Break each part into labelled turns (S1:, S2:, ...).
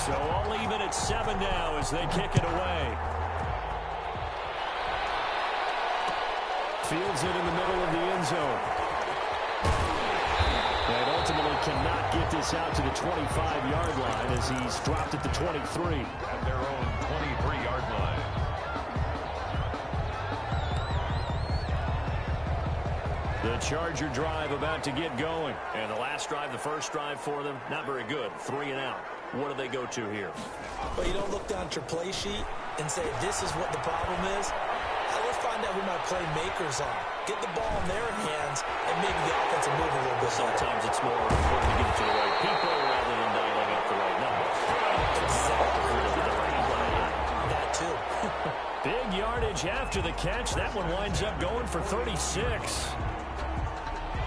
S1: So all even at 7 now as they kick it away. Fields it in the middle of the end zone. And ultimately cannot get this out to the 25-yard line as he's dropped at the 23.
S2: At their own 23-yard line.
S1: The Charger drive about to get going. And the last drive, the first drive for them, not very good. 3 and out. What do they go to here?
S3: Well, you don't look down at your play sheet and say, this is what the problem is. Let's find out who my playmakers are. Get the ball in their hands, and maybe the offense will move a little bit.
S1: Sometimes it's more important to get it to the right people rather than dialing up the right number.
S3: Exactly. That too.
S1: Big yardage after the catch. That one winds up going for 36.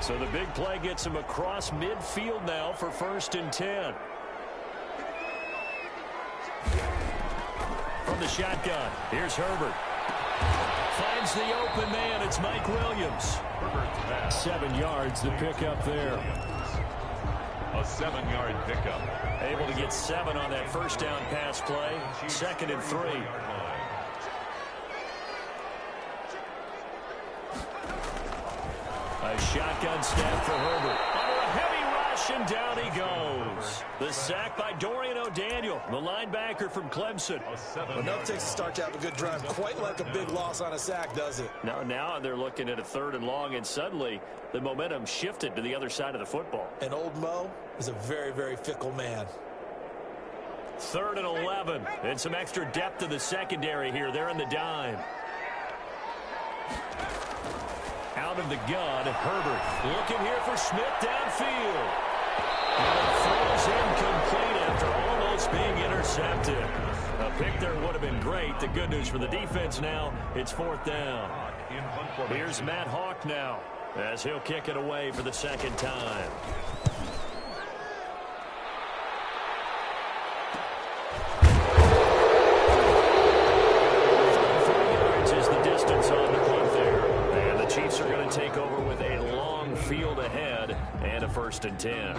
S1: So the big play gets him across midfield now for 1st and 10. From the shotgun, here's Herbert. Finds the open man. It's Mike Williams. 7 yards to pick up there.
S2: A 7-yard pickup.
S1: Able to get 7 on that first down pass play. 2nd and 3. A shotgun snap for Herbert. Under a heavy rush, and down he goes. The sack by Dorian O'Daniel, the linebacker from Clemson.
S3: Enough takes a start to have a good drive. Quite like a big loss on a sack, does it?
S1: Now they're looking at a 3rd and long, and suddenly the momentum shifted to the other side of the football.
S3: And old Mo is a very, very fickle man.
S1: 3rd and 11, and some extra depth in the secondary here. They're in the dime. Out of the gun, Herbert looking here for Smith downfield. And it throws incomplete after almost being intercepted. A pick there would have been great. The good news for the defense now, it's 4th down. Here's Matt Hawk now as he'll kick it away for the 2nd time. Chiefs are going to take over with a long field ahead and a 1st and 10.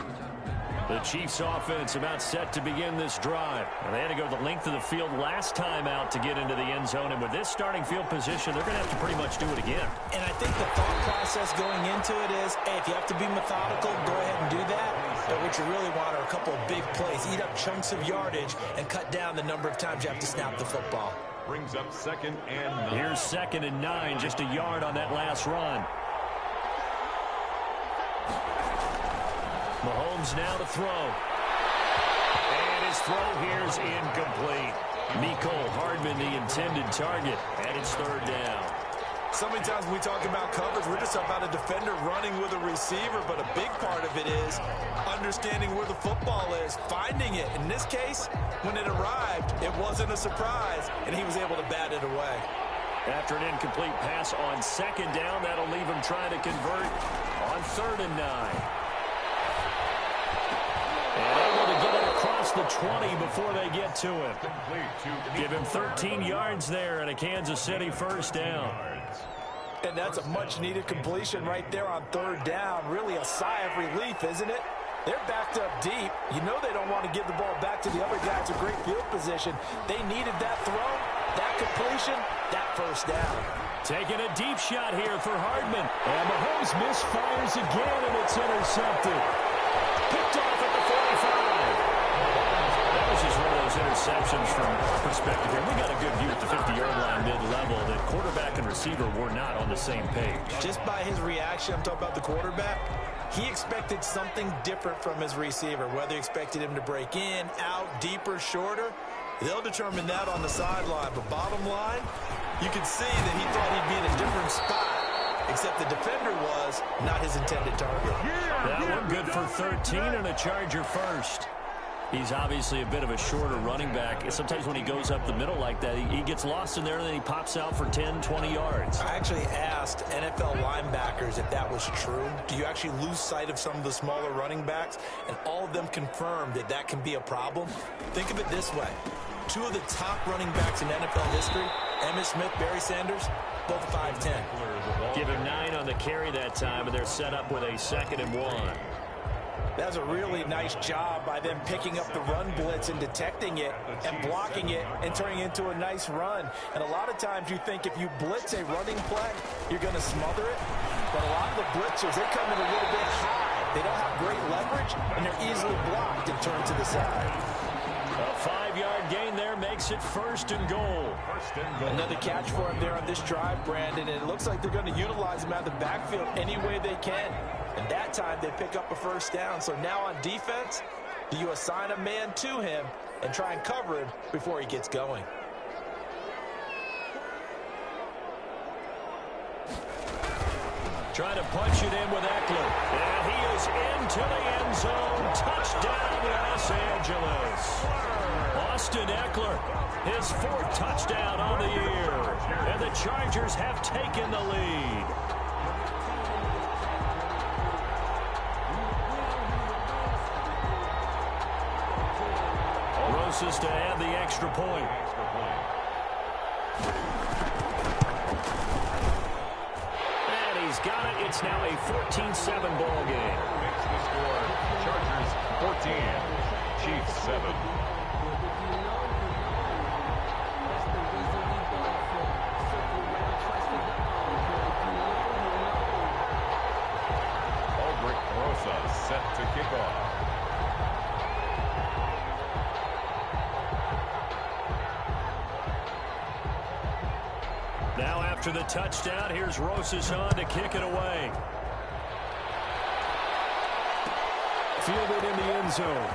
S1: The Chiefs offense about set to begin this drive. And they had to go the length of the field last time out to get into the end zone. And with this starting field position, they're going to have to pretty much do it again.
S3: And I think the thought process going into it is, hey, if you have to be methodical, go ahead and do that. But what you really want are a couple of big plays. Eat up chunks of yardage and cut down the number of times you have to snap the football.
S2: Brings up 2nd and 9.
S1: Here's 2nd and 9, just a yard on that last run. Mahomes now to throw. And his throw here is incomplete. Mecole Hardman, the intended target, and it's 3rd down.
S3: So many times when we talk about coverage, we're just about a defender running with a receiver, but a big part of it is understanding where the football is, finding it. In this case, when it arrived, it wasn't a surprise, and he was able to bat it away.
S1: After an incomplete pass on 2nd down, that'll leave him trying to convert on 3rd and 9. And able to get it across the 20 before they get to him. Give him 13 yards there and a Kansas City 1st down.
S3: And that's a much-needed completion right there on 3rd down. Really a sigh of relief, isn't it? They're backed up deep. You know they don't want to give the ball back to the other guy. It's a great field position. They needed that throw, that completion, that 1st down.
S1: Taking a deep shot here for Hardman. And Mahomes misfires again, and it's intercepted. Picked off at the 45. That was just one of those interceptions from our perspective here. We got a good view at the 50-yard line mid-level that quarterback and receiver were not on the same page.
S3: Just by his reaction, I'm talking about the quarterback, he expected something different from his receiver. Whether he expected him to break in, out, deeper, shorter, they'll determine that on the sideline. But bottom line, you could see that he thought he'd be in a different spot, except the defender was not his intended target.
S1: That one good for 13 and a Charger 1st. He's obviously a bit of a shorter running back. Sometimes when he goes up the middle like that, he gets lost in there, and then he pops out for 10, 20 yards.
S3: I actually asked NFL linebackers if that was true. Do you actually lose sight of some of the smaller running backs? And all of them confirmed that that can be a problem. Think of it this way. 2 of the top running backs in NFL history, Emmitt Smith, Barry Sanders, both 5'10".
S1: Give him 9 on the carry that time, and they're set up with a 2nd and 1.
S3: That was a really nice job by them picking up the run blitz and detecting it and blocking it and turning it into a nice run. And a lot of times you think if you blitz a running play, you're going to smother it. But a lot of the blitzers, they come in a little bit high. They don't have great leverage, and they're easily blocked and turned to the side.
S1: A 5-yard gain there makes it first and goal.
S3: Another catch for him there on this drive, Brandon, and it looks like they're going to utilize him out of the backfield any way they can. And that time they pick up a first down. So now on defense, do you assign a man to him and try and cover him before he gets going?
S1: Trying to punch it in with Eckler. And he is into the end zone. Touchdown, Los Angeles. Austin Eckler, his 4th touchdown on the year. And the Chargers have taken the lead. Rosas to add the extra point. And he's got it. It's now a 14-7 ball game.
S2: Makes the score. Chargers 14, Chiefs 7. Aldrich Rosa set to kick off.
S1: Now after the touchdown, here's Rosas on to kick it away. Fielded in the end zone.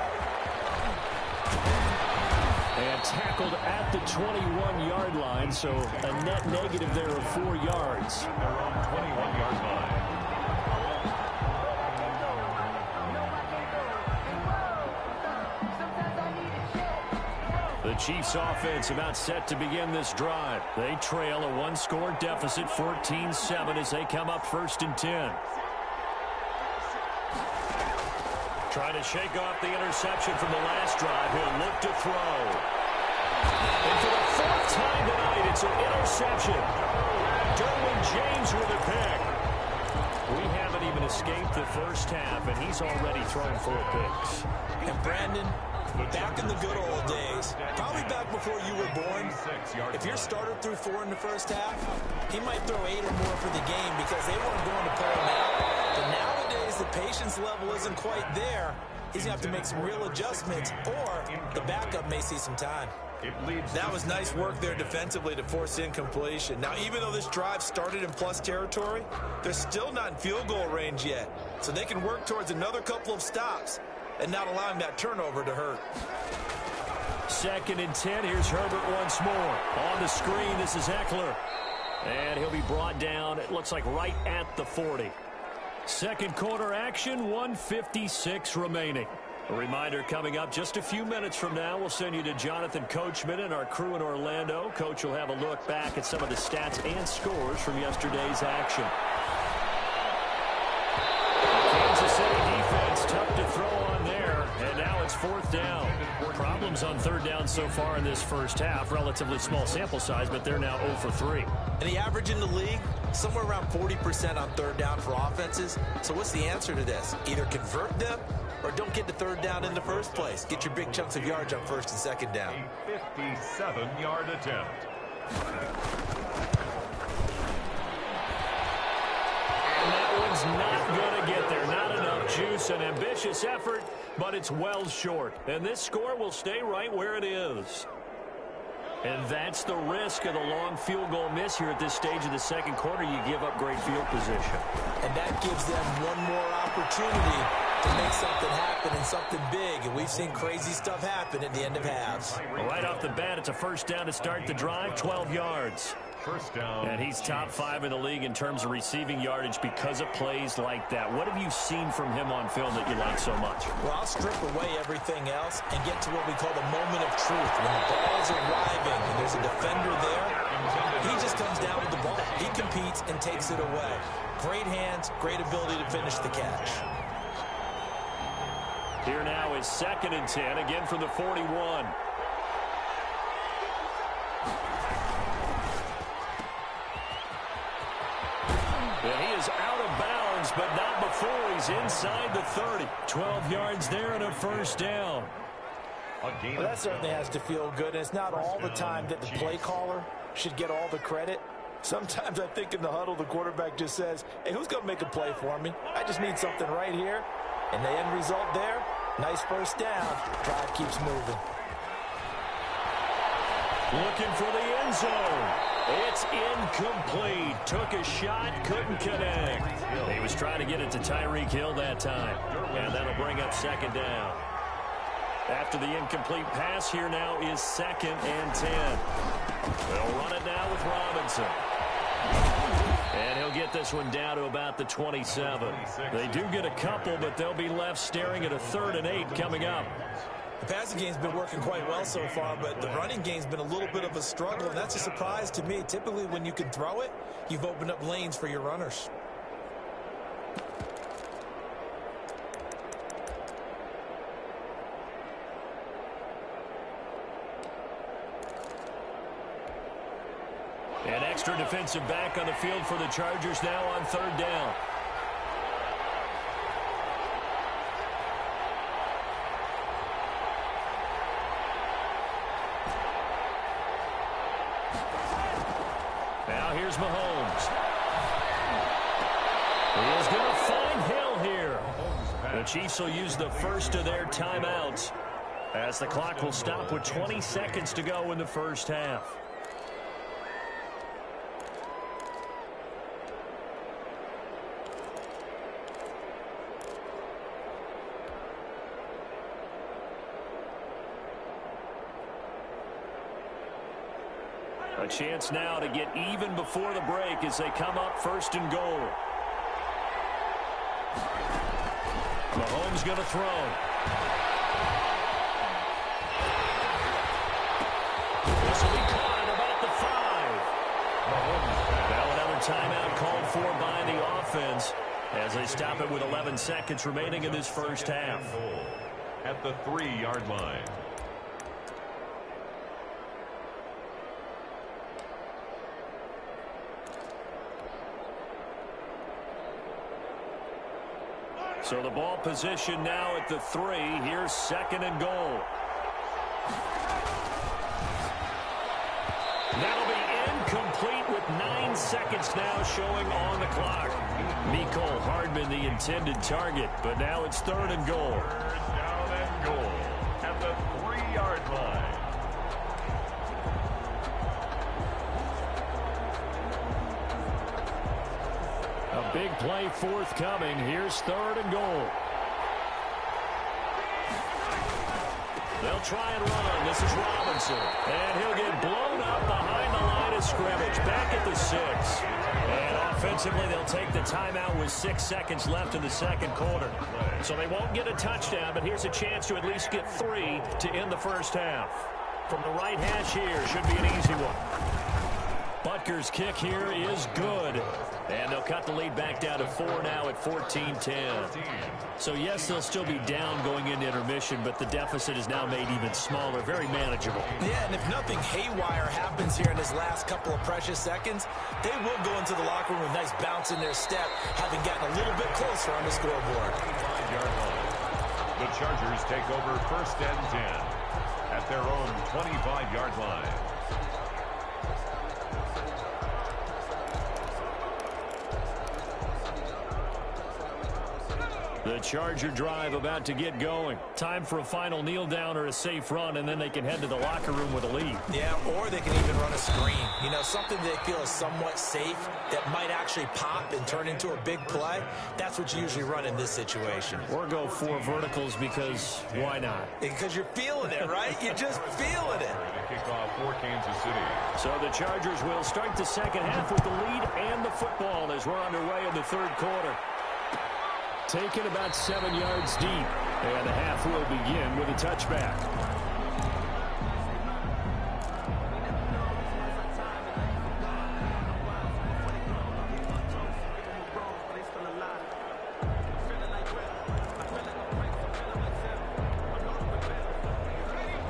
S1: And tackled at the 21-yard line, so a net negative there of 4 yards.
S2: Their own 21-yard line.
S1: The Chiefs offense about set to begin this drive. They trail a 1-score deficit, 14-7, as they come up 1st and 10. Trying to shake off the interception from the last drive. He'll look to throw. And for the 4th time tonight, it's an interception. Derwin James with a pick. We haven't even escaped the first half, and he's already thrown 4 picks.
S3: And Brandon, back in the good old days, probably back before you were born, if your starter threw 4 in the first half, he might throw 8 or more for the game because they weren't going to pull him out. But nowadays, the patience level isn't quite there. He's going to have to make some real adjustments, or the backup may see some time. That was nice work there defensively to force incompletion. Now, even though this drive started in plus territory, they're still not in field goal range yet. So they can work towards another couple of stops and not allowing that turnover to hurt.
S1: 2nd and 10. Here's Herbert once more. On the screen, this is Eckler. And he'll be brought down, it looks like right at the 40. Second quarter action, 1:56 remaining. A reminder coming up just a few minutes from now, we'll send you to Jonathan Coachman and our crew in Orlando. Coach will have a look back at some of the stats and scores from yesterday's action. Kansas City defense tough to throw on there, and now it's 4th down. Problems on 3rd down so far in this first half. Relatively small sample size, but they're now 0 for 3.
S3: And the average in the league, somewhere around 40% on 3rd down for offenses. So what's the answer to this? Either convert them or don't get to 3rd down in the first place. Get your big chunks of yards on 1st and 2nd down.
S2: A 57-yard attempt.
S1: And that one's not going to get there. Not enough juice. An ambitious effort, but it's well short. And this score will stay right where it is. And that's the risk of the long field goal miss here at this stage of the second quarter. You give up great field position.
S3: And that gives them one more opportunity to make something happen and something big. And we've seen crazy stuff happen at the end of halves.
S1: Right off the bat, it's a first down to start the drive, 12 yards.
S2: First down.
S1: And he's top 5 in the league in terms of receiving yardage because of plays like that. What have you seen from him on film that you like so much?
S3: Well, I'll strip away everything else and get to what we call the moment of truth. When the ball's arriving and there's a defender there, he just comes down with the ball. He competes and takes it away. Great hands, great ability to finish the catch.
S1: Here now is 2nd and 10, again from the 41. And he is out of bounds yards, but not before he's inside the 30. 12 yards there and a first down.
S3: Well, that certainly has to feel good. And it's not all the time that the play caller should get all the credit. Sometimes I think in the huddle, the quarterback just says, hey, who's going to make a play for me? I just need something right here. And the end result there, nice first down. Drive keeps moving.
S1: Looking for the end zone. It's incomplete. Took a shot, couldn't connect. He was trying to get it to Tyreek Hill that time. And that'll bring up second down. After the incomplete pass, here now is 2nd and 10. They'll run it now with Robinson. And he'll get this one down to about the 27. They do get a couple, but they'll be left staring at a 3rd and 8 coming up.
S3: The passing game's been working quite well so far, but the running game's been a little bit of a struggle, and that's a surprise to me. Typically, when you can throw it, you've opened up lanes for your runners.
S1: An extra defensive back on the field for the Chargers now on 3rd down. Now here's Mahomes. He is going to find Hill here. The Chiefs will use the first of their timeouts as the clock will stop with 20 seconds to go in the first half. A chance now to get even before the break as they come up 1st and goal. Mahomes going to throw. This will be caught at about the 5. Now another timeout called for by the offense as they stop it with 11 seconds remaining in this first half.
S2: At the 3-yard line.
S1: So the ball position now at the 3. Here's 2nd and goal. That'll be incomplete with 9 seconds now showing on the clock. Mecole Hardman the intended target, but now it's 3rd and goal.
S2: 3rd down and goal at the 3-yard line.
S1: A big play forthcoming. Here's 3rd and goal. They'll try and run. This is Robinson. And he'll get blown up behind the line of scrimmage. Back at the 6. And offensively, they'll take the timeout with 6 seconds left in the 2nd quarter. So they won't get a touchdown, but here's a chance to at least get 3 to end the first half. From the right hash here, should be an easy one. Butker's kick here is good. And they'll cut the lead back down to 4 now at 14-10. So, yes, they'll still be down going into intermission, but the deficit is now made even smaller, very manageable.
S3: Yeah, and if nothing haywire happens here in this last couple of precious seconds, they will go into the locker room with a nice bounce in their step, having gotten a little bit closer on the scoreboard.
S2: 25-yard line. The Chargers take over 1st and 10 at their own 25-yard line.
S1: The Charger drive about to get going. Time for a final kneel down or a safe run, and then they can head to the locker room with a lead.
S3: Yeah, or they can even run a screen. You know, something they feel is somewhat safe that might actually pop and turn into a big play. That's what you usually run in this situation.
S1: Or go 4 verticals because why not?
S3: Because you're feeling it, right? You're just feeling it.
S2: To kick off for Kansas City.
S1: So the Chargers will start the second half with the lead and the football as we're underway in the 3rd quarter. Taken about 7 yards deep, and the half will begin with a touchback.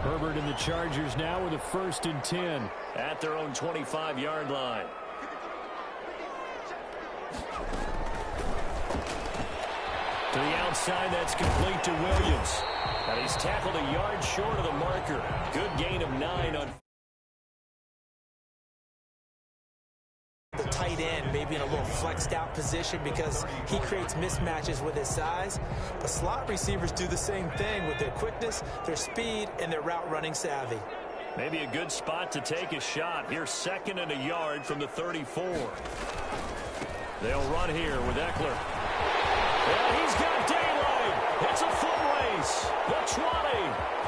S1: Herbert and the Chargers now with a 1st and 10 at their own 25-yard line. the outside, that's complete to Williams. And he's tackled a yard short of the marker. Good gain of 9 on
S3: the tight end, maybe in a little flexed out position because he creates mismatches with his size. But slot receivers do the same thing with their quickness, their speed, and their route running savvy.
S1: Maybe a good spot to take a shot. Here's 2nd and a yard from the 34. They'll run here with Eckler. And he's got daylight. It's a foot race. The 20,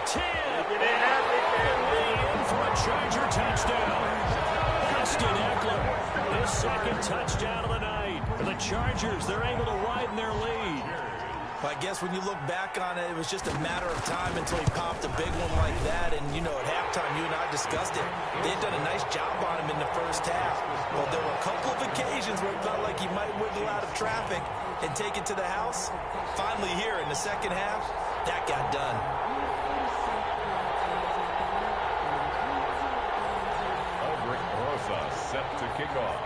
S1: 10, and way in for a Charger touchdown. Austin Eckler, his 2nd touchdown of the night. For the Chargers, they're able to widen their lead.
S3: Well, I guess when you look back on it, it was just a matter of time until he popped a big one like that. And, you know, at halftime, you and I discussed it. They had done a nice job on him in the first half. But there were a couple of occasions where it felt like he might wiggle out of traffic and take it to the house. Finally here in the second half, that got done.
S2: Set to kick off.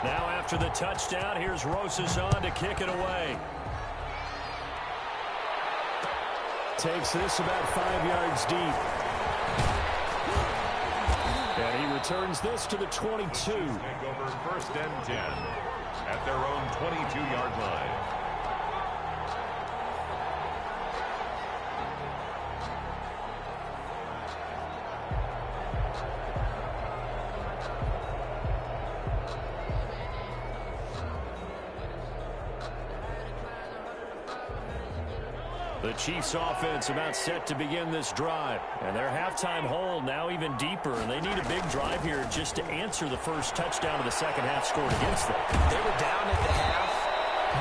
S1: Now after the touchdown, here's Rosas on to kick it away. Takes this about 5 yards deep. And he returns this to the 22.
S2: Take over 1st and 10 at their own 22-yard line.
S1: The Chiefs offense about set to begin this drive. And their halftime hole now even deeper. And they need a big drive here just to answer the first touchdown of the second half scored against them.
S3: They were down at the half.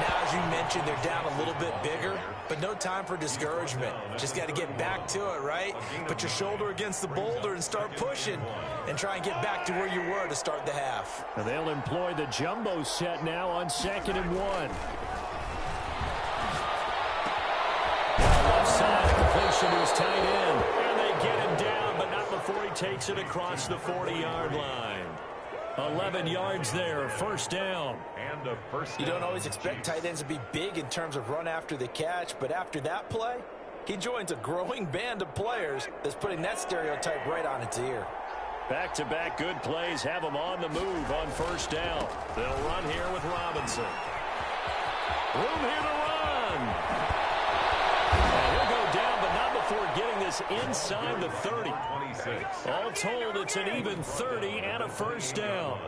S3: Now, as you mentioned, they're down a little bit bigger. But no time for discouragement. Just got to get back to it, right? Put your shoulder against the boulder and start pushing. And try and get back to where you were to start the half.
S1: And they'll employ the jumbo set now on 2nd and 1. Completion to his tight end. And they get him down, but not before he takes it across the 40-yard line. 11 yards there, 1st down.
S2: And a first down.
S3: You don't always expect tight ends to be big in terms of run after the catch, but after that play, he joins a growing band of players that's putting that stereotype right on its ear.
S1: Back-to-back good plays have them on the move on 1st down. They'll run here with Robinson. Room here to run. Before getting this inside the 30.
S2: 26.
S1: All told, it's an even 30 and a 1st down.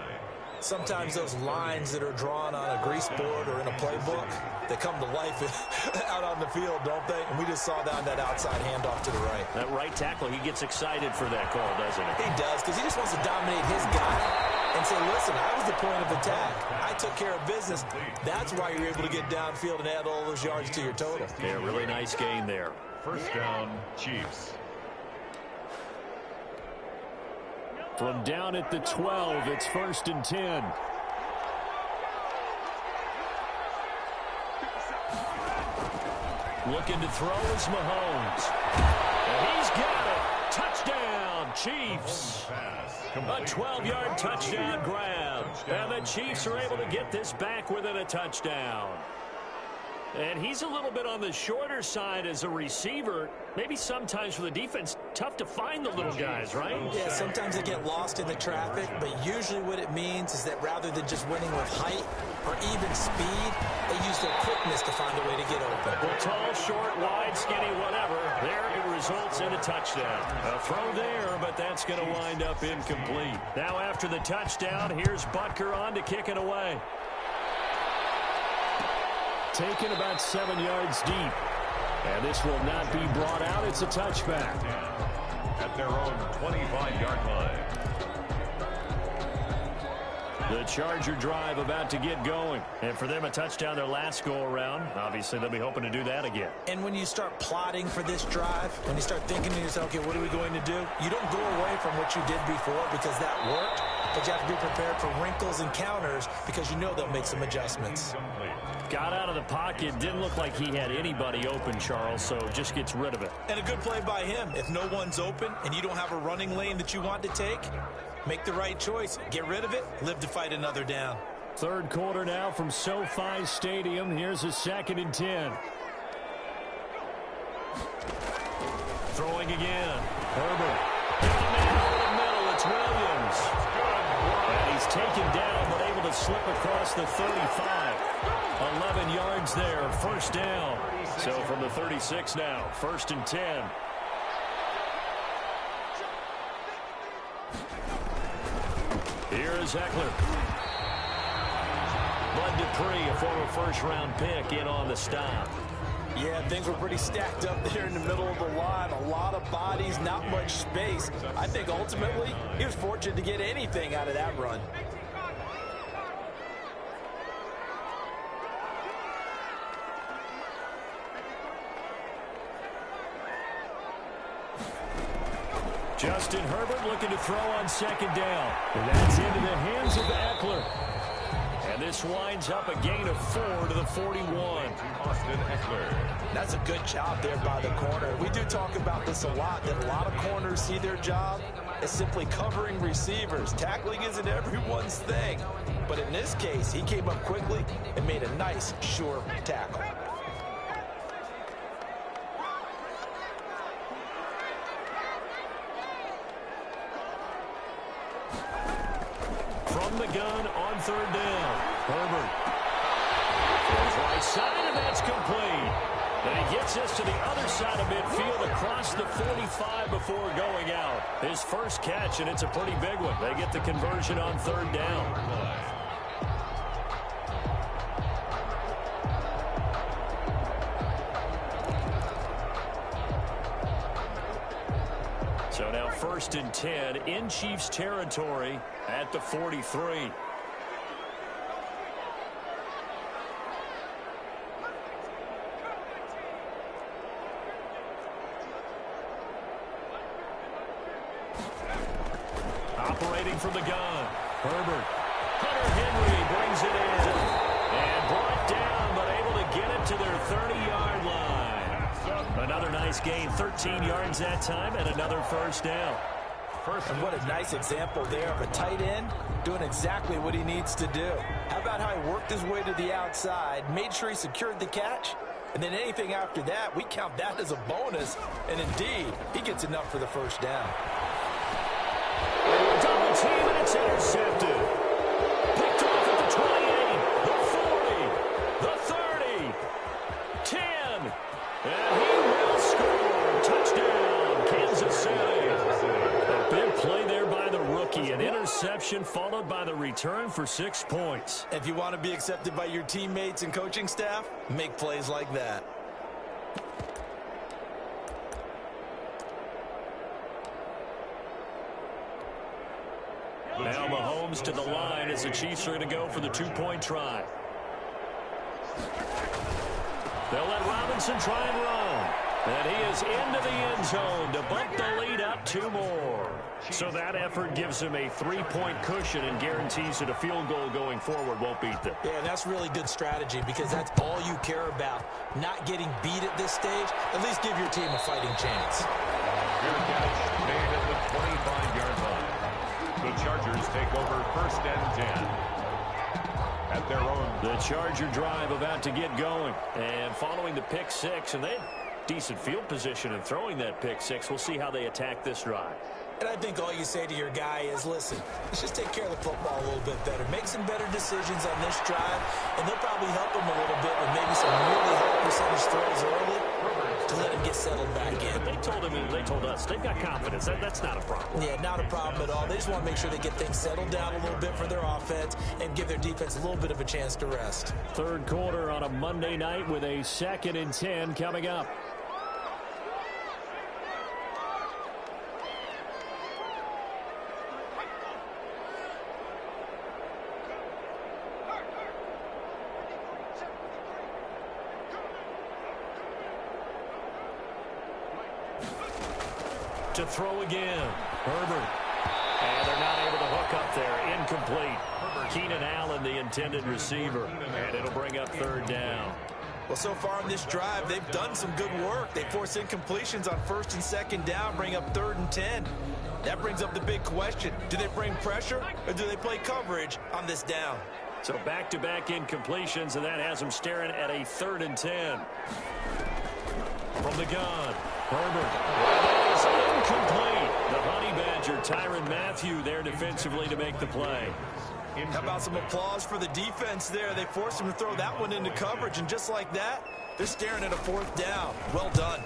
S3: Sometimes those lines that are drawn on a grease board or in a playbook, they come to life out on the field, don't they? And we just saw that outside handoff to the right.
S1: That right tackle, he gets excited for that call, doesn't he?
S3: He does, because he just wants to dominate his guy and say, listen, I was the point of attack. I took care of business. That's why you're able to get downfield and add all those yards to your total.
S1: Yeah, really nice gain there.
S2: 1st down, Chiefs.
S1: From down at the 12, it's 1st and 10. Looking to throw is Mahomes. And he's got it. Touchdown, Chiefs. A 12-yard touchdown grab. And the Chiefs are able to get this back within a touchdown. And he's a little bit on the shorter side as a receiver. Maybe sometimes for the defense, tough to find the little guys, right?
S3: Yeah, sometimes they get lost in the traffic, but usually what it means is that rather than just winning with height or even speed, they use their quickness to find a way to get open.
S1: Well, tall, short, wide, skinny, whatever. There it results in a touchdown. A throw there, but that's going to wind up incomplete. Now after the touchdown, here's Butker on to kick it away. Taken about 7 yards deep. And this will not be brought out. It's a touchback.
S2: At their own 25-yard line.
S1: The Charger drive about to get going. And for them, a touchdown their last go-around. Obviously, they'll be hoping to do that again.
S3: And when you start plotting for this drive, when you start thinking to yourself, okay, what are we going to do? You don't go away from what you did before because that worked. But you have to be prepared for wrinkles and counters because you know they'll make some adjustments.
S1: Got out of the pocket. Didn't look like he had anybody open, Charles, so just gets rid of it.
S3: And a good play by him. If no one's open and you don't have a running lane that you want to take, make the right choice. Get rid of it. Live to fight another down.
S1: Third quarter now from SoFi Stadium. Here's a 2nd and 10. Throwing again. Herbert. Got a man over the middle. It's Williams. And he's taken down, but able to slip across the 35. 11 yards there. First down. So from the 36 now. 1st and 10. Here is Eckler. Bud Dupree, a former first-round pick, in on the stop.
S3: Yeah, things were pretty stacked up there in the middle of the line. A lot of bodies, not much space. I think ultimately he was fortunate to get anything out of that run.
S1: Justin Herbert looking to throw on 2nd down. And that's into the hands of Eckler. And this winds up a gain of 4 to the 41.
S2: Austin Eckler.
S3: That's a good job there by the corner. We do talk about this a lot, that a lot of corners see their job as simply covering receivers. Tackling isn't everyone's thing. But in this case, he came up quickly and made a nice, sure tackle.
S1: From the gun on 3rd down. Herbert. Right side, and that's complete. And he gets this to the other side of midfield across the 45 before going out. His first catch, and it's a pretty big one. They get the conversion on 3rd down. So now 1st and 10 in Chiefs territory at the 43. Operating from the gun. Herbert. Hunter Henry brings it in. And brought down, but able to get it to their 30-yard line. Another nice gain, 13 yards that time, and another first down.
S3: And what a nice example there of a tight end doing exactly what he needs to do. How about how he worked his way to the outside, made sure he secured the catch, and then anything after that, we count that as a bonus. And indeed, he gets enough for the first down.
S1: Double team, and it's intercepted. Picked off at the 28, the 40, the 30, 10. And he will score. Touchdown, Kansas City. A big play there by the rookie. An interception followed by the return for 6 points.
S3: If you want to be accepted by your teammates and coaching staff, make plays like that.
S1: Now Mahomes to the line as the Chiefs are going to go for the 2-point try. They'll let Robinson try and run. And he is into the end zone to bump the lead up 2 more. So that effort gives him a 3-point cushion and guarantees that a field goal going forward won't beat them.
S3: Yeah, and that's really good strategy because that's all you care about. Not getting beat at this stage. At least give your team a fighting chance.
S2: Good catch made at the 25-yard line. The Chargers take over 1st and 10. At their own.
S1: The Charger drive about to get going. And following the pick 6, and they had decent field position in throwing that pick 6. We'll see how they attack this drive.
S3: And I think all you say to your guy is, listen, let's just take care of the football a little bit better. Make some better decisions on this drive, and they'll probably help him a little bit with maybe some really high percentage throws early to let him get settled back in.
S1: They told him, and they told us, they've got confidence. That's not a problem.
S3: Yeah, not a problem at all. They just want to make sure they get things settled down a little bit for their offense and give their defense a little bit of a chance to rest.
S1: Third quarter on a Monday night with a 2nd and 10 coming up. To throw again. Herbert. And they're not able to hook up there. Incomplete. Keenan Allen, the intended receiver. And it'll bring up 3rd down.
S3: Well, so far in this drive, they've done some good work. They force incompletions on 1st and 2nd down, bring up 3rd and 10. That brings up the big question. Do they bring pressure or do they play coverage on this down?
S1: So back-to-back incompletions, and that has them staring at a 3rd and 10. From the gun, Herbert. That is incomplete. The Honey Badger, Tyrann Mathieu, there defensively to make the play.
S3: How about some applause for the defense there? They forced him to throw that one into coverage, and just like that, they're staring at a 4th down. Well done.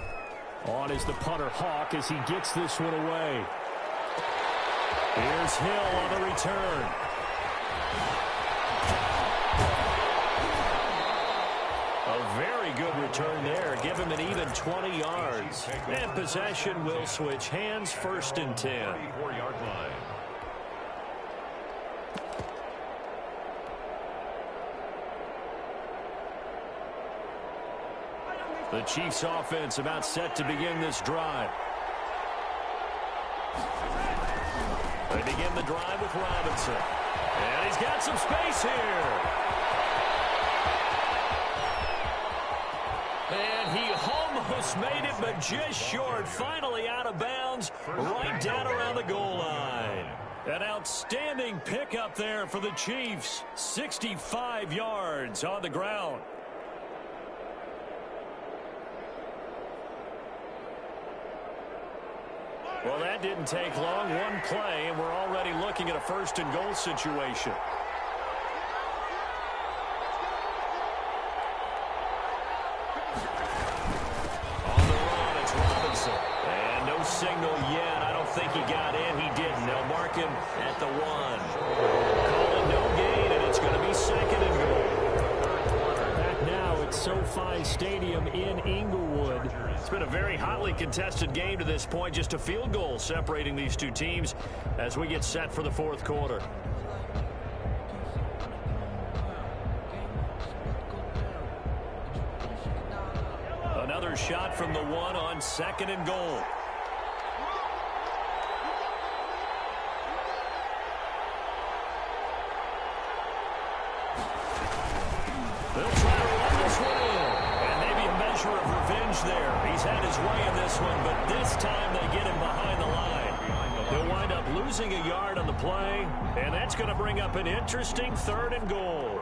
S1: On is the punter, Hawk, as he gets this one away. Here's Hill on the return. A very good return there. Give him an even 20 yards. And possession will switch hands, 1st and 10.
S2: 34-yard line.
S1: The Chiefs offense about set to begin this drive. They begin the drive with Robinson. And he's got some space here. And he almost made it, but just short. Finally out of bounds, right down around the goal line. An outstanding pickup there for the Chiefs. 65 yards on the ground. Well, that didn't take long. One play, and we're already looking at a 1st and goal situation. On the run, it's Robinson. And no signal yet. I don't think he got in. He didn't. They'll mark him at the 1. Call it no gain, and it's going to be 2nd and goal. Back now at SoFi Stadium in Inglewood. It's been a very hotly contested game to this point. Just a field goal separating these two teams as we get set for the 4th quarter. Another shot from the 1 on 2nd and goal. They'll try to run this one in. And maybe a measure of revenge there. He's had his way in this one, but this time they get him behind the line. They'll wind up losing a yard on the play, and that's going to bring up an interesting 3rd and goal.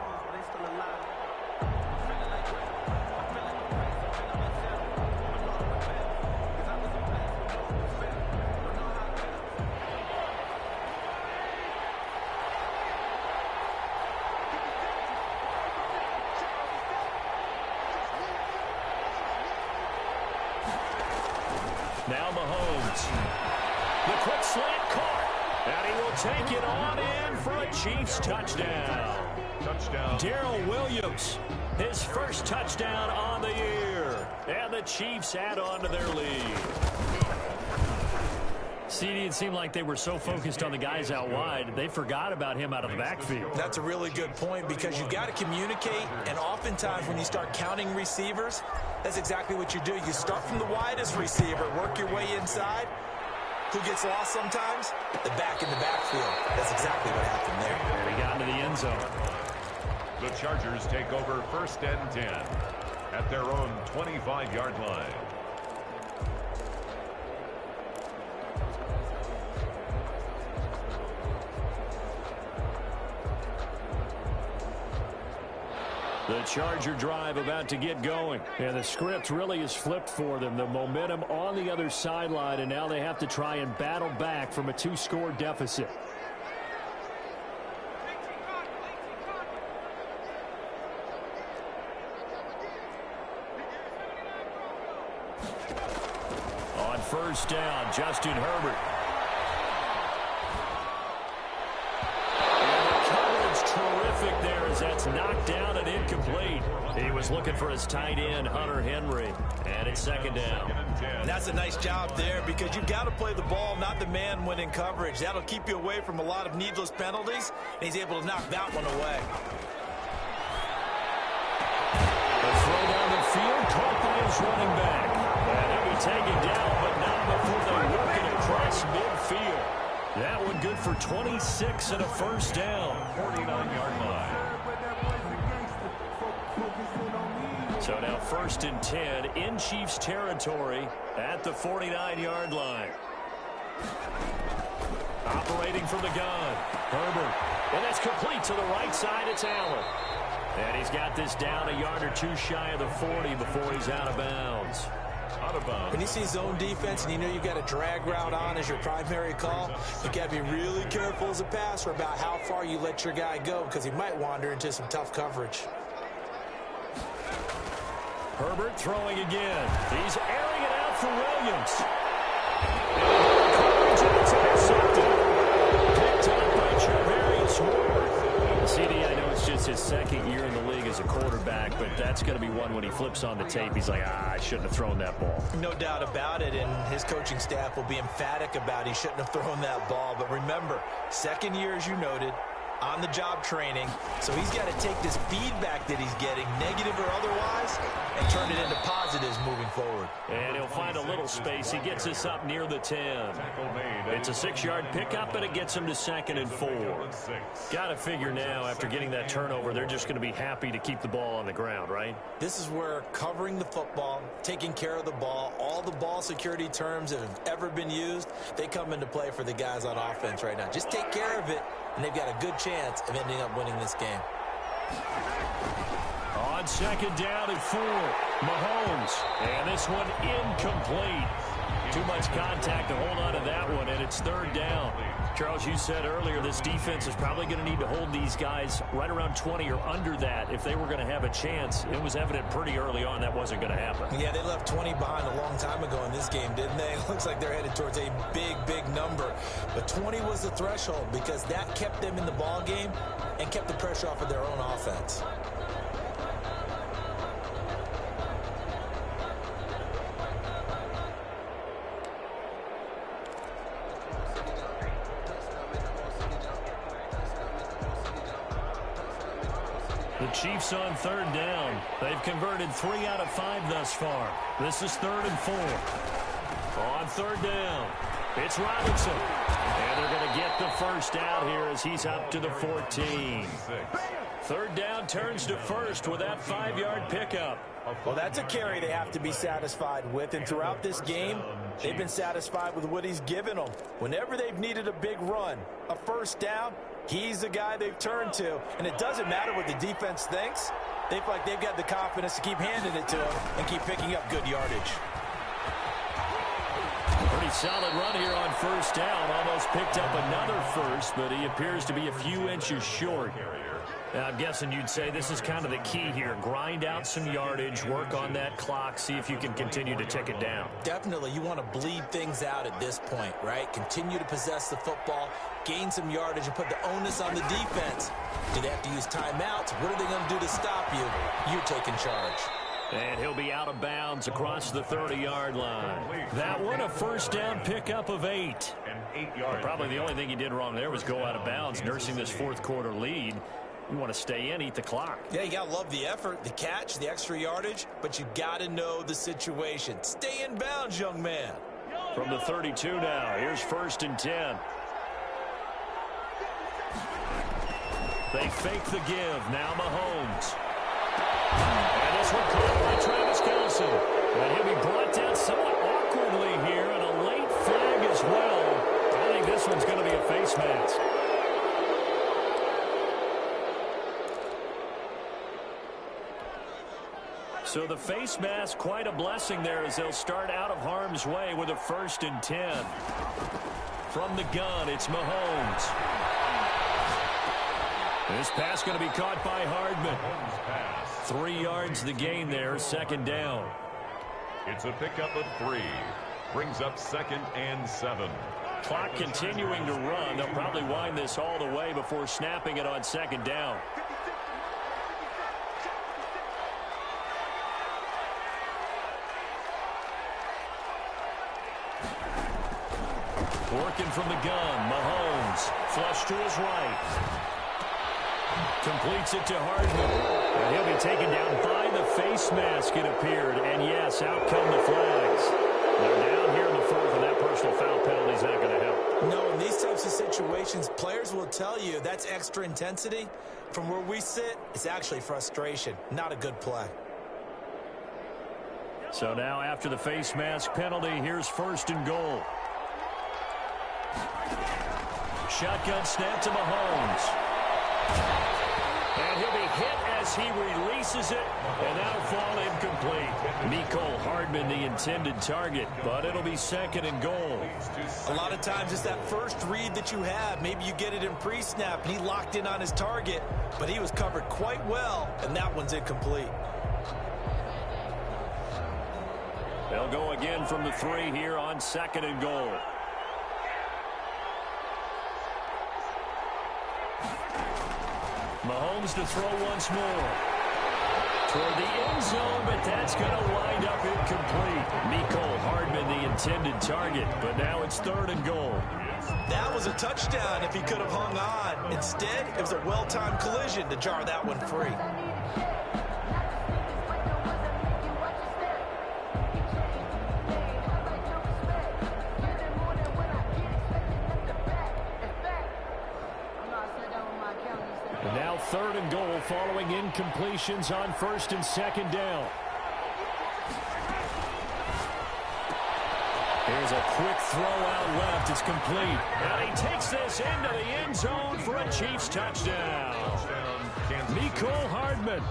S1: Now Mahomes. The quick slant caught. And he will take it on in for a Chiefs touchdown. Darrell Williams, his 1st touchdown on the year. And the Chiefs add on to their lead. CD, it seemed like they were so focused on the guys out wide, they forgot about him out of the backfield.
S3: That's a really good point because you've got to communicate, and oftentimes when you start counting receivers, that's exactly what you do. You start from the widest receiver, work your way inside. Who gets lost sometimes? The back in the backfield. That's exactly what happened there.
S1: And he got into the end zone.
S2: The Chargers take over 1st and 10 at their own 25-yard line.
S1: The Charger drive about to get going. And the script really is flipped for them. The momentum on the other sideline, and now they have to try and battle back from a 2-score deficit. On 1st down, Justin Herbert. Terrific there as that's knocked down and incomplete. He was looking for his tight end, Hunter Henry, and it's 2nd down.
S3: That's a nice job there because you've got to play the ball, not the man when in coverage. That'll keep you away from a lot of needless penalties, and he's able to knock that one away.
S1: The throw down the field, caught by his running back. And he'll be taken down, but not before they work it across midfield. That one good for 26 and a 1st down.
S2: 49-yard line.
S1: So now 1st and 10 in Chiefs territory at the 49-yard line. Operating from the gun, Herbert. And that's complete to the right side. It's Allen. And he's got this down a yard or two shy of the 40 before he's out of bounds.
S2: Out of bounds.
S3: When you see zone defense and you know you've got a drag route on as your primary call, you got to be really careful as a passer about how far you let your guy go because he might wander into some tough coverage.
S1: Herbert throwing again. He's airing it out for Williams. And it's intercepted. Picked up by Charvarius Ward. CD, I know it's just his second year in the league as a quarterback, but that's going to be one when he flips on the tape. He's like, I shouldn't have thrown that ball.
S3: No doubt about it, and his coaching staff will be emphatic about he shouldn't have thrown that ball. But remember, second year, as you noted, on-the-job training. So he's got to take this feedback that he's getting, negative or otherwise, and turn it into positives moving forward.
S1: And he'll find a little space. He gets us up near the 10. It's a 6-yard pickup, and it gets him to 2nd and 4. Got to figure now, after getting that turnover, they're just going to be happy to keep the ball on the ground, right?
S3: This is where covering the football, taking care of the ball, all the ball security terms that have ever been used, they come into play for the guys on offense right now. Just take care of it, and they've got a good chance of ending up winning this game.
S1: On 2nd down and 4, Mahomes. And this one incomplete. Too much contact to hold on to that one, and it's 3rd down. Charles, you said earlier this defense is probably going to need to hold these guys right around 20 or under that if they were going to have a chance. It was evident pretty early on that wasn't going to happen.
S3: Yeah, they left 20 behind a long time ago in this game, didn't they? It looks like they're headed towards a big, big number. But 20 was the threshold because that kept them in the ball game and kept the pressure off of their own offense.
S1: The Chiefs on 3rd down. They've converted 3 out of 5 thus far. This is 3rd and 4. On 3rd down, it's Robinson. And they're going to get the first out here as he's up to the 14. 3rd down turns to 1st with that 5-yard pickup.
S3: Well, that's a carry they have to be satisfied with, and throughout this game, they've been satisfied with what he's given them. Whenever they've needed a big run, a first down, he's the guy they've turned to, and it doesn't matter what the defense thinks. They feel like they've got the confidence to keep handing it to him and keep picking up good yardage.
S1: Pretty solid run here on 1st down. Almost picked up another first, but he appears to be a few inches short. Now, I'm guessing you'd say this is kind of the key here. Grind out some yardage, work on that clock, see if you can continue to tick it down.
S3: Definitely, you want to bleed things out at this point, right? Continue to possess the football, gain some yardage, and put the onus on the defense. Do they have to use timeouts? What are they going to do to stop you? You're taking charge.
S1: And he'll be out of bounds across the 30-yard line. That one, a first down pickup of 8. Probably the only thing he did wrong there was go out of bounds, nursing this 4th quarter lead. You want to stay in, eat the clock.
S3: Yeah, you got to love the effort, the catch, the extra yardage, but you got to know the situation. Stay in bounds, young man.
S1: From the 32 now, here's 1st and 10. They fake the give. Now Mahomes. And this one caught by Travis Kelce. And he'll be brought down somewhat awkwardly here, and a late flag as well. I think this one's going to be a face mask. So the face mask, quite a blessing there as they'll start out of harm's way with a 1st and 10. From the gun, it's Mahomes. This pass going to be caught by Hardman. 3 yards the gain there, 2nd down.
S2: It's a pickup of 3. Brings up 2nd and 7.
S1: Clock continuing to run. They'll probably wind this all the way before snapping it on 2nd down. Working from the gun, Mahomes. Flush to his right. Completes it to Hardman. And he'll be taken down by the face mask, it appeared. And yes, out come the flags. They're down here in the 4th, and that personal foul penalty is not going to help.
S3: No, in these types of situations, players will tell you that's extra intensity. From where we sit, it's actually frustration. Not a good play.
S1: So now after the face mask penalty, here's 1st and goal. Shotgun snap to Mahomes. And he'll be hit as he releases it, and that'll fall incomplete. Mecole Hardman, the intended target, but it'll be second and goal.
S3: A lot of times it's that first read that you have. Maybe you get it in pre-snap, and he locked in on his target, but he was covered quite well, and that one's incomplete.
S1: They'll go again from the 3 here on second and goal. Mahomes to throw once more. Toward the end zone, but that's going to wind up incomplete. Mecole Hardman, the intended target, but now it's third and goal.
S3: That was a touchdown if he could have hung on. Instead, it was a well-timed collision to jar that one free.
S1: And now third and goal following incompletions on first and second down. Here's a quick throw out left. It's complete. And he takes this into the end zone for a Chiefs touchdown. Mecole Hardman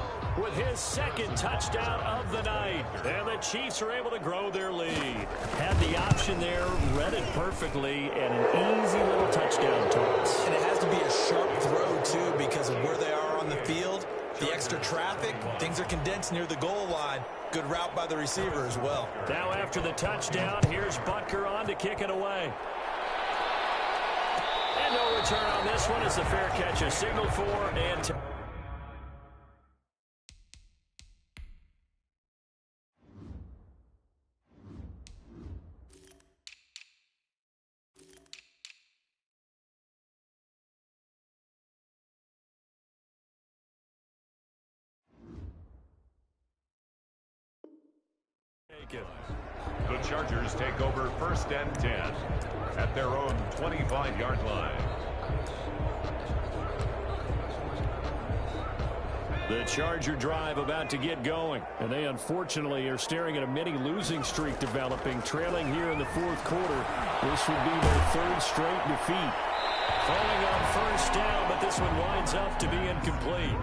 S1: with his second touchdown of the night. And the Chiefs are able to grow their lead. Had the option there, read it perfectly, and an easy little touchdown toss.
S3: And it has to be a sharp throw, too, because of where they are on the field. The extra traffic, things are condensed near the goal line. Good route by the receiver as well.
S1: Now after the touchdown, here's Butker on to kick it away. And no return on this one. It's a fair catch, a signal for, and
S2: The Chargers take over first and 10 at their own 25-yard line.
S1: the Charger drive about to get going. And they unfortunately are staring at a mini losing streak developing, trailing here in the fourth quarter. This would be their third straight defeat. Falling on first down, but this one winds up to be incomplete.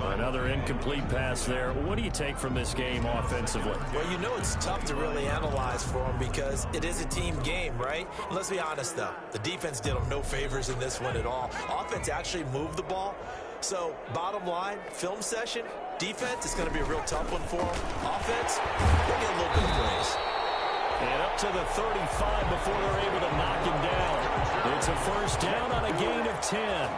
S1: Another incomplete pass there. What do you take from this game offensively?
S3: Well, you know it's tough to really analyze for them because it is a team game, right? Let's be honest, though. The defense did them no favors in this one at all. Offense actually moved the ball. So, bottom line, film session, defense is going to be a real tough one for them. Offense, they'll get a little bit of praise.
S1: And up to the 35 before they're able to knock him down. It's a first down on a gain of 10.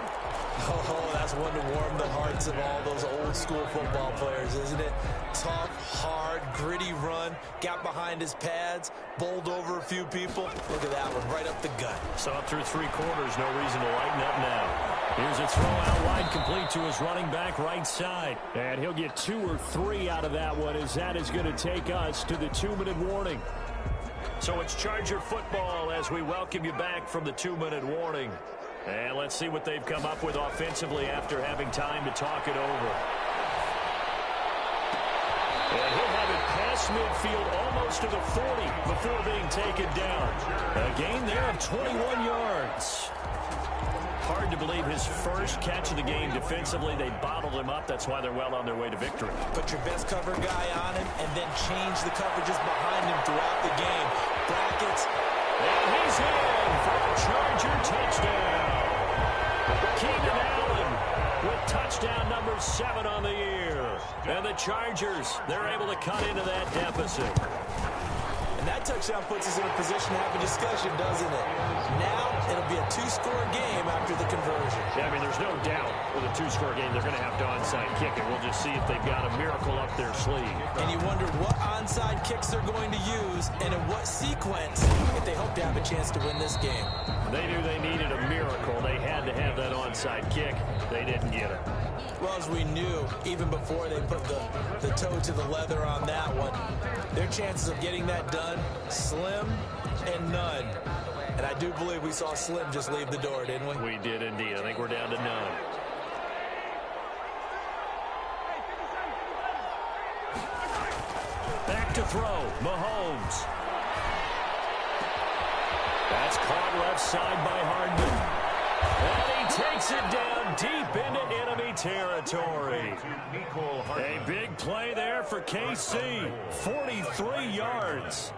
S3: Oh, that's one to warm the hearts of all those old school football players, isn't it? Tough, hard, gritty run, got behind his pads, bowled over a few people. Look at that one, right up the gut.
S1: So up through three quarters, no reason to lighten up now. Here's a throw out wide, complete to his running back right side. And he'll get 2 or 3 out of that one, as that is going to take us to the 2-minute warning. So it's Charger football as we welcome you back from the 2-minute warning. And let's see what they've come up with offensively after having time to talk it over. And he'll have it past midfield almost to the 40 before being taken down. A gain there of 21 yards. Hard to believe his first catch of the game defensively. They bottled him up. That's why they're well on their way to victory.
S3: Put your best cover guy on him and then change the coverages behind him throughout the game. Brackets.
S1: And he's in for a Charger touchdown. Keenan Allen with touchdown number 7 on the year. And the Chargers, they're able to cut into that deficit.
S3: And that touchdown puts us in a position to have a discussion, doesn't it? Now it'll be a 2-score game after the conversion.
S1: Yeah, I mean, there's no doubt with a 2-score game they're going to have to onside kick it. We'll just see if they've got a miracle up their sleeve.
S3: And you wonder what onside kicks they're going to use and in what sequence if they hope to have a chance to win this game.
S1: They knew they needed a miracle. They had to have that onside kick. They didn't get it.
S3: Well, as we knew, even before they put the toe to the leather on that one, their chances of getting that done, slim and none. And I do believe we saw Slim just leave the door, didn't we?
S1: We did indeed. I think we're down to none. Back to throw. Mahomes. That's caught left side by Hardman. And he takes it down deep into enemy territory. A big play there for KC. 43 yards.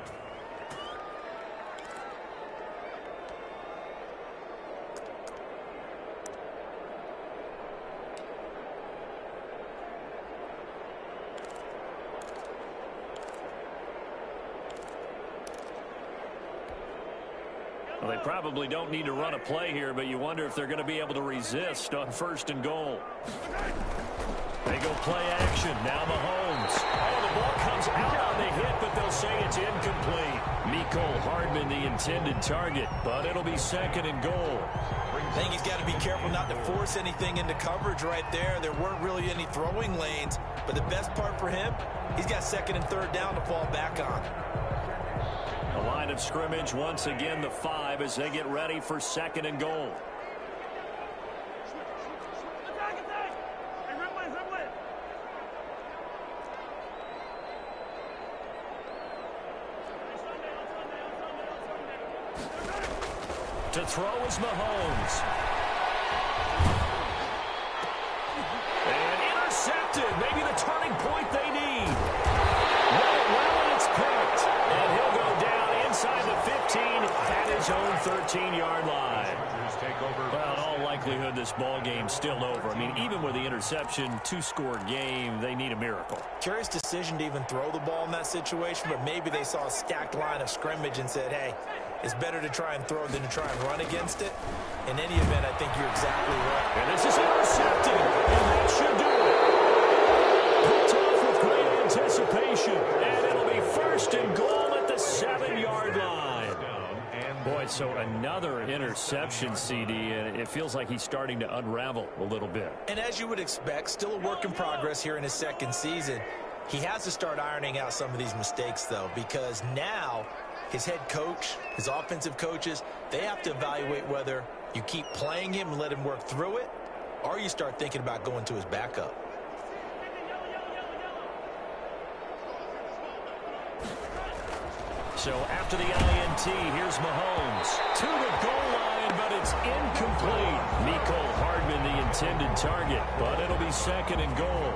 S1: Well, they probably don't need to run a play here, but you wonder if they're going to be able to resist on 1st and goal. They go play action. Now Mahomes. Oh, the ball comes out on the hit, but they'll say it's incomplete. Mecole Hardman, the intended target, but it'll be 2nd and goal.
S3: I think he's got to be careful not to force anything into coverage right there. There weren't really any throwing lanes, but the best part for him, he's got 2nd and 3rd down to fall back on.
S1: The line of scrimmage once again the 5 as they get ready for 2nd and goal. To throw is Mahomes. And intercepted. Maybe the turning point they need. Well, and it's picked. And he'll go down inside the 15 at his own 13-yard line. Well, in all likelihood, this ball game's still over. I mean, even with the interception, 2-score game, they need a miracle.
S3: Curious decision to even throw the ball in that situation, but maybe they saw a stacked line of scrimmage and said, hey, it's better to try and throw than to try and run against it. In any event, I think you're exactly right.
S1: And this is intercepted, and that should do it. Picked off with great anticipation, and it'll be 1st and goal at the 7-yard line. Boy, so another interception, CD, and it feels like he's starting to unravel a little bit.
S3: And as you would expect, still a work in progress here in his 2nd season. He has to start ironing out some of these mistakes, though, because now his head coach, his offensive coaches, they have to evaluate whether you keep playing him and let him work through it, or you start thinking about going to his backup.
S1: So after the INT, here's Mahomes to the goal line, but it's incomplete. Mecole Hardman, the intended target, but it'll be 2nd and goal.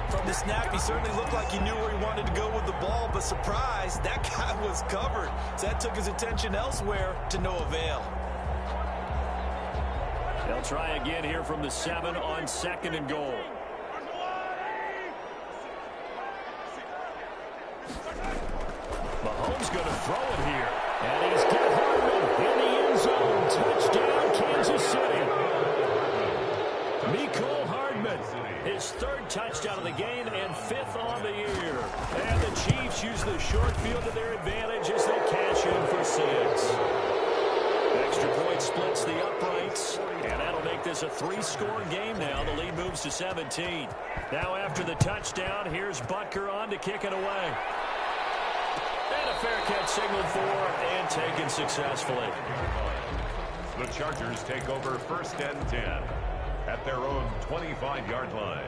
S3: From the snap, he certainly looked like he knew where he wanted to go with the ball, but surprise, that guy was covered. So that took his attention elsewhere to no avail.
S1: They'll try again here from the 7 on 2nd and goal. Mahomes going to throw it here. And he's got Hardman in the end zone. Touchdown, Kansas City. Mecole Hardman, his 3rd touchdown of the game and 5th on the year. And the Chiefs use the short field to their advantage as they cash in for 6. Extra point splits the uprights, and that'll make this a 3-score game now. The lead moves to 17. Now after the touchdown, here's Butker on to kick it away. And a fair catch signaled for and taken successfully.
S2: The Chargers take over 1st and 10 at their own 25-yard line.